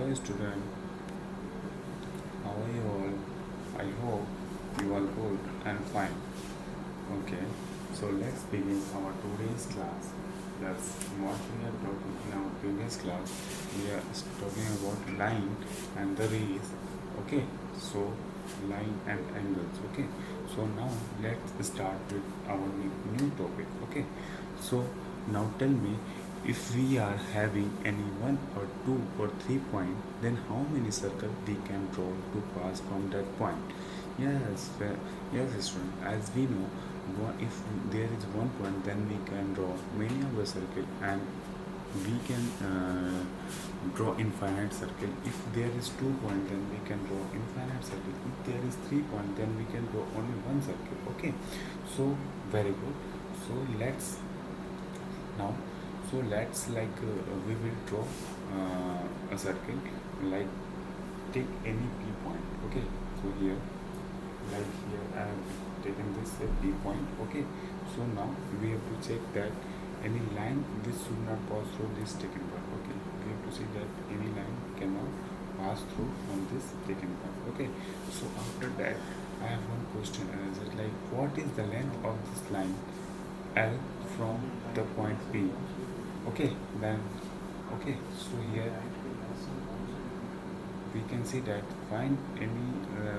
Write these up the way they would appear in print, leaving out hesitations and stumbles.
Hello student, how are you all? I hope you are good and fine. Okay, so let's begin our today's class. That's what we are talking in our previous class. We are talking about line and the rays. Okay, so line and angles. Okay, so now let's start with our new topic. Okay, so now tell me, if we are having any one or two or 3 points, then how many circles we can draw to pass from that point? Yes, yes, student. As we know, if there is 1 point, then we can draw many of the circle, and we can draw infinite circle. If there is 2 points, then we can draw infinite circle. If there is 3 points, then we can draw only one circle. Okay, so very good. So let's now we will draw a circle, like take any p point. Okay, so here, like here I have taken this p point. Okay, so now we have to check that any line which should not pass through this taken point. Okay, we have to see that any line cannot pass through on this taken point. Okay, so after that I have one question, and it's like, what is the length of this line L from the point P? Okay, then okay, so here we can see that find any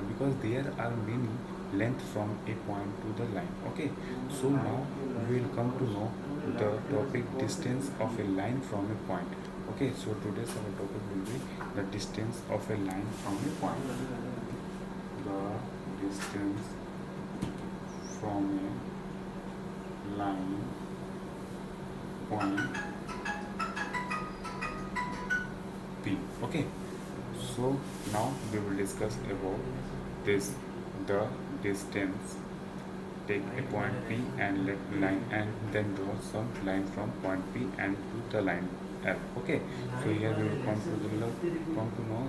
because there are many length from a point to the line. Okay, so now we will come to know the topic distance of a line from a point. Okay, so today's our topic will be the distance of a line from a point. The distance from a line point P. Okay, so now we will discuss about this, the distance. Take a point P and let line, and then draw some line from point P and to the line F. Okay, so here we will come to know.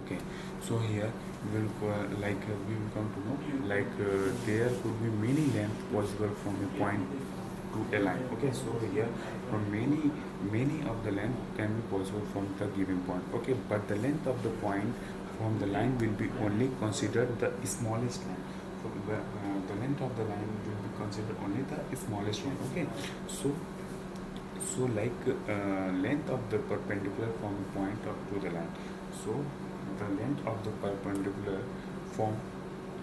Okay, so here we will we will come to know, there could be many length possible from a point to a line. Okay, so here from many of the length can be possible from the given point. Okay, but the length of the point from the line will be only considered the smallest line. So the length of the line will be considered only the smallest one. Okay, so length of the perpendicular from the point up to the line. So the length of the perpendicular from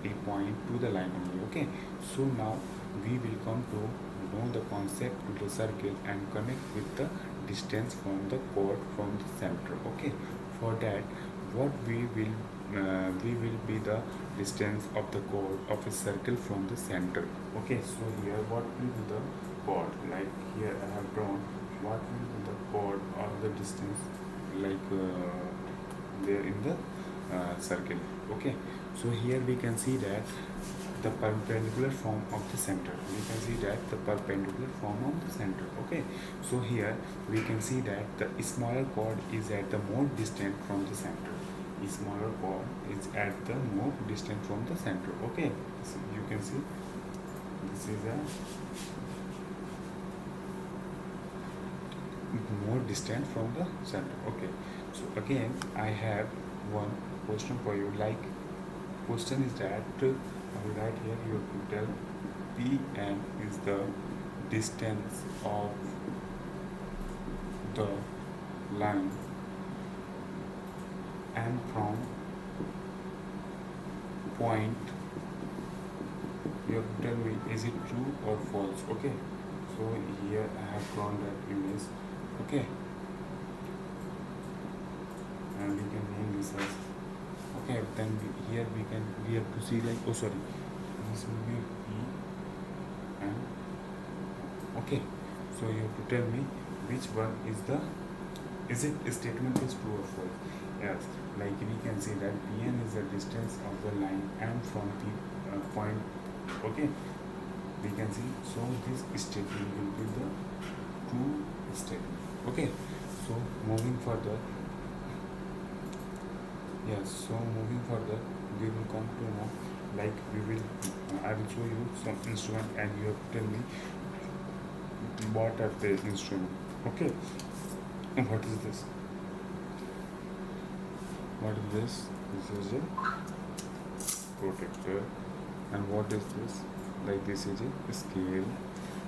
a point to the line only. Okay, so now we will come to know the concept to the circle and connect with the distance from the chord from the center. Okay, for that, what we will be the distance of the chord of a circle from the center. Okay, so here what will be the chord? Like here I have drawn what will be the chord or the distance, there in the circle. Okay, so here we can see that the perpendicular form of the center. We can see that the perpendicular form of the center. Okay, so here we can see that the smaller chord is at the more distant from the center. Smaller chord is at the more distant from the center. Okay, so you can see this is a more distant from the center. Okay, so again I have one question for you. Like, question is that I will write here, you have to tell Pn is the distance of the line, and from point you have to tell me is it true or false. Okay, so here I have drawn that image. Okay, and we can name this as, okay, then here we have to see, like, oh sorry, this will be P and okay, so you have to tell me which one is it statement is true or false. Yes, like we can say that Pn is the distance of the line and from the point. Okay, we can see, so this statement will be the true statement. Okay, so moving further, yes, so moving further, we will come to know, like I will show you some instrument and you have to tell me what are the instrument. Okay, what is this? What is this? This is a protector. And what is this? Like this is a scale.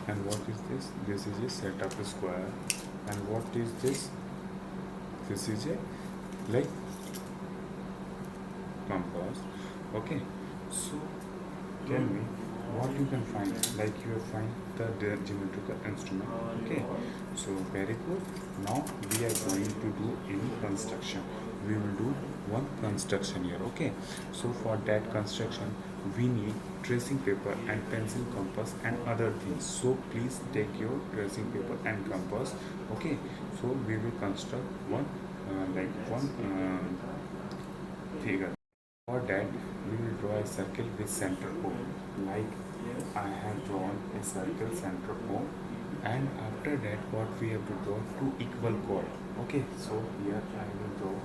And what is this? This is a set of a square. And what is this? This is a like compass. Okay, so tell me what you can find. Like you find the geometrical instrument. Okay, so very good. Now we are going to do any construction. We will do one construction here. Okay, so for that construction we need tracing paper and pencil, compass and other things. So please take your tracing paper and compass. Okay, so we will construct one one figure. For that, we will draw a circle with center O. Like I have drawn a circle center O, and after that, what we have to draw two equal chord. Okay, so here I will draw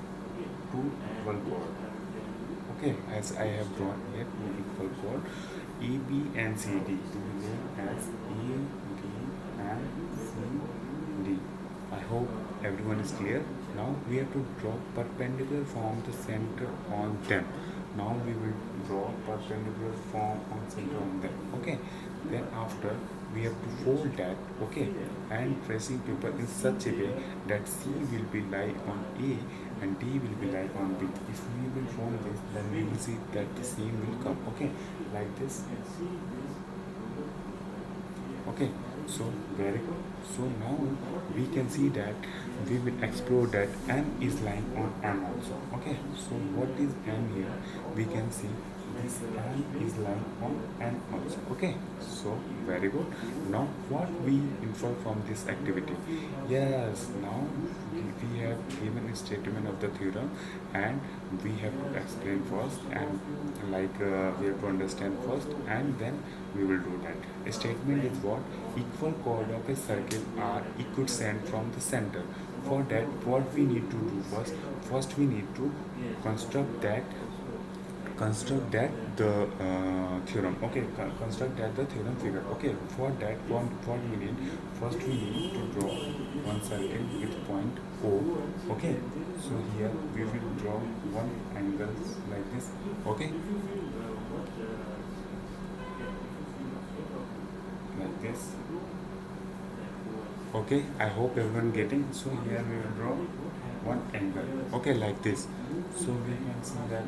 two equal chord. Okay, as I have drawn here two equal chord, E, B, and C, D to be named as E, D, and C, D. I hope everyone is clear. Now we have to draw perpendicular from the center on them. Now we will draw perpendicular form on center on them. Okay, then after we have to fold that. Okay, and tracing paper in such a way that C will be lie on A and D will be lie on B. If we will form this, then we will see that the same will come. Okay, like this. Okay, so very good. So now we can see that we will explore that M is lying on M also. Okay, so what is M here? We can see this M is lying on N also. Okay, so very good. Now what we infer from this activity? Yes, now we have given a statement of the theorem and we have to explain first and we have to understand first and then we will do that. A statement is what? Equal chord of a circle are equidistant from the center. For that, what we need to do first? First, we need to construct that the theorem. Okay, construct that the theorem figure. Okay, for that, what we need? First, we need to draw one circle with point O. Okay, so here we will draw one angle like this. Okay, like this. Okay, I hope everyone getting. So here we will draw one angle. Okay, like this. So we can see that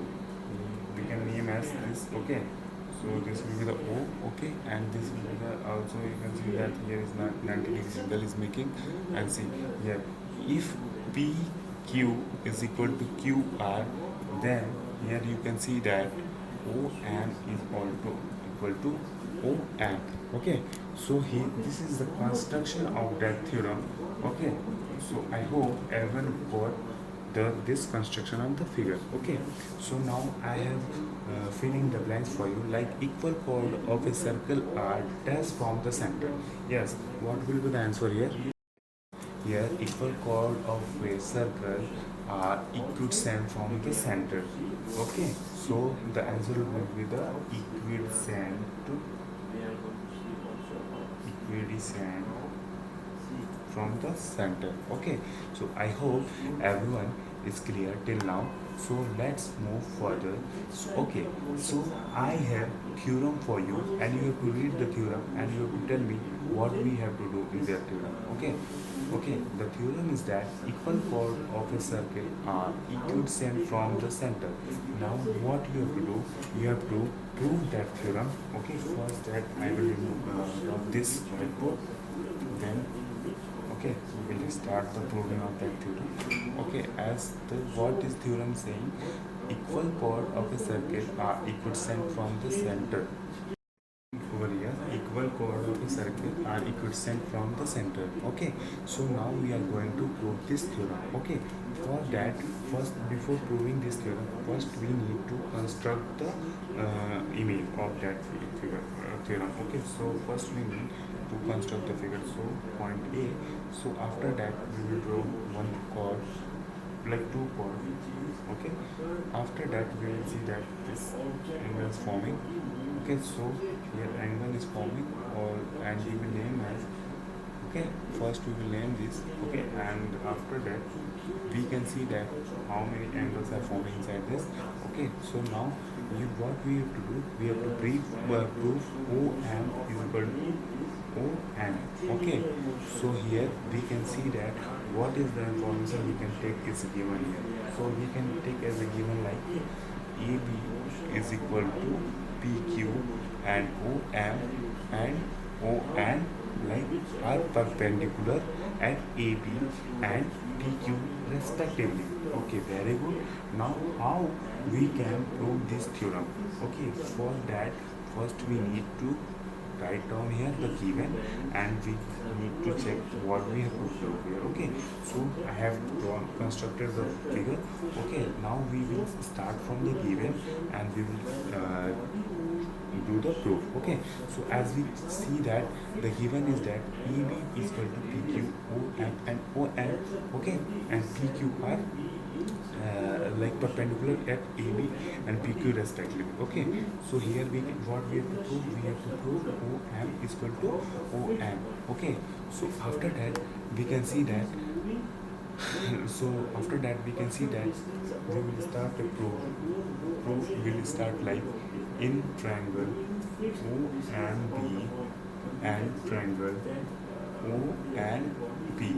we can name as this. Okay, so this will be the O. Okay, and this will be the also you can see that here is not 90 degree angle is making. And see here, if PQ is equal to QR, then here you can see that OM is also equal to OM. Okay, so this is the construction of that theorem. Okay, so I hope everyone got this construction of the figure. Okay, so now I have filling the blanks for you. Like equal chord of a circle are dash from the center. Yes, what will be the answer here? Here, equal chord of a circle are equidistant from the center. Okay, so the answer will be the equidistant from the center. Okay, so I hope everyone is clear till now. So let's move further. So, okay, so I have theorem for you and you have to read the theorem and you have to tell me what we have to do in that theorem. Okay, okay, the theorem is that equal chord of a circle are equidistant from the center. Now what you have to do, you have to prove that theorem. Okay, first that I will remove this whiteboard, then okay, we will start the proving of that theorem. Okay, as the what is theorem saying, equal chord of a circle are equidistant from the center. Over here, equal chord of a circle are equidistant from the center. Okay, so now we are going to prove this theorem. Okay, for that, first before proving this theorem, first we need to construct the image of that figure theorem. Okay, so first we need to construct the figure. So point A. So after that we will draw one chord, like two chords. Okay, after that we will see that this angle is forming. Okay, so here angle is forming, or and we will name as Okay, first we will name this. Okay, and after that we can see that how many angles are forming inside this. Okay, so now what we have to do, we have to prove OM is equal to OM. Okay, so here we can see that what is the information we can take is given here. So we can take as a given like AB is equal to PQ and OM and ON like are perpendicular at AB and PQ respectively. Okay, very good. Now how we can prove this theorem? Okay, for that first we need to write down here the given and we need to check what we have to prove here. Okay, so I have constructed the figure. Okay, now we will start from the given and we will do the proof. Okay, so as we see that the given is that EB is equal to PQ, OM and ON. Okay, and PQ are like perpendicular at AB and PQ respectively. Okay, so here what we have to prove, we have to prove OM is equal to OM. Okay, so after that we can see that so after that we can see that we will start the proof will start like in triangle O and B and triangle O and P.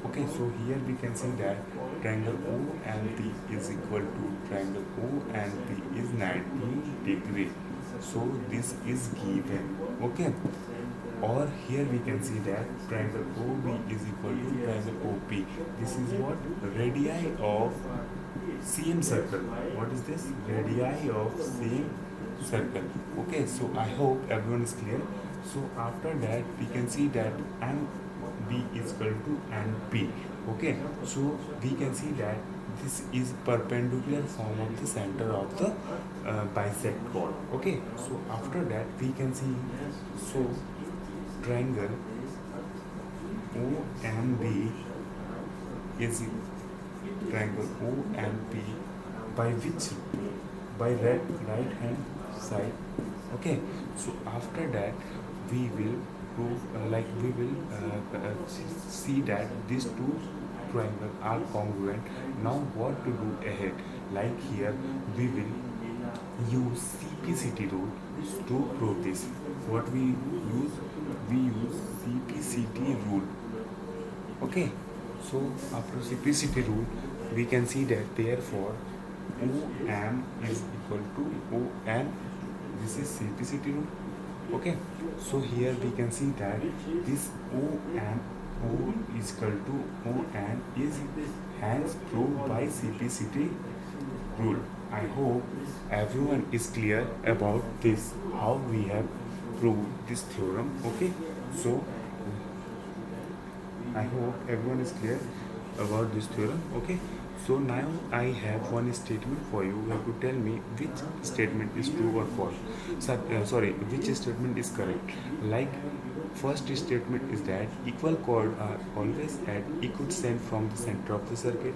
Okay, so here we can see that triangle O and P is equal to triangle O and P is 90 degree. So this is given. Okay, or here we can see that triangle OB is equal to triangle OP. This is what? Radii of same circle. What is this? Radii of same circle. Okay, so I hope everyone is clear. So after that we can see that MB is equal to NP. Okay, so we can see that this is perpendicular form of the center of the bisect chord. Okay, so after that we can see, so triangle OMB is triangle OMP by which, by right hand side. Okay, so after that we will prove we will see that these two triangles are congruent. Now what to do ahead, like here we will use CPCT rule to prove this. What we use CPCT rule. Okay, so after CPCT rule we can see that therefore OM is equal to ON. This is CPCT rule. Okay, so here we can see that this OM O is equal to ON is hence proved by CPCT rule. I hope everyone is clear about this, how we have proved this theorem. Okay, so I hope everyone is clear about this theorem. Okay, so now I have one statement for you. You have to tell me which statement is true or false. Which statement is correct. Like first statement is that equal chord are always at equidistant from the center of the circuit.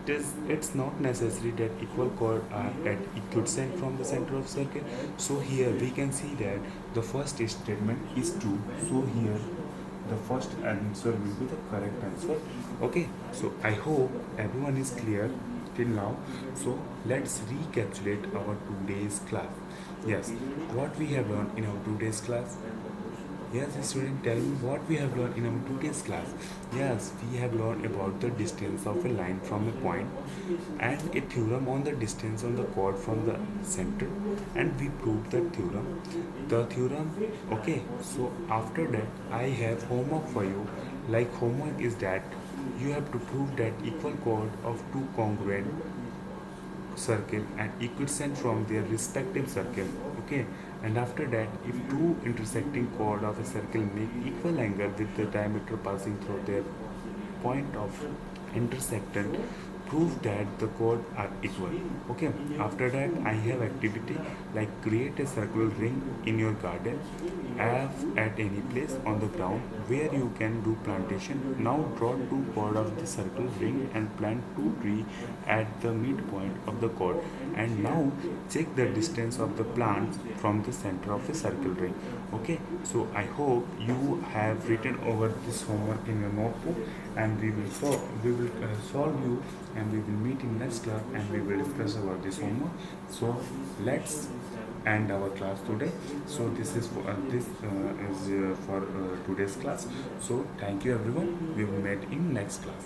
It's not necessary that equal chord are at equidistant from the center of circuit. So here we can see that the first statement is true. So here the first answer will be the correct answer. Okay, so I hope everyone is clear till now. So let's recapitulate our today's class. Yes, what we have learned in our today's class. Yes, student, tell me what we have learned in our today's class. Yes, we have learned about the distance of a line from a point and a theorem on the distance on the chord from the center, and we proved the theorem. Okay, so after that I have homework for you. Like homework is that you have to prove that equal chord of two congruent circle and equidistant from their respective circle. Okay, and after that if two intersecting chord of a circle make equal angle with the diameter passing through their point of intersection, prove that the chord are equal. Okay, after that I have activity like create a circular ring in your garden at any place on the ground where you can do plantation. Now draw two chord of the circle ring and plant two trees at the midpoint of the chord, and now check the distance of the plants from the center of the circle ring. Okay, so I hope you have written over this homework in your notebook, and we will solve you, and we will meet in next class and we will discuss about this homework. So let's end our class today. So this is for today's class. So thank you everyone, we will meet in next class.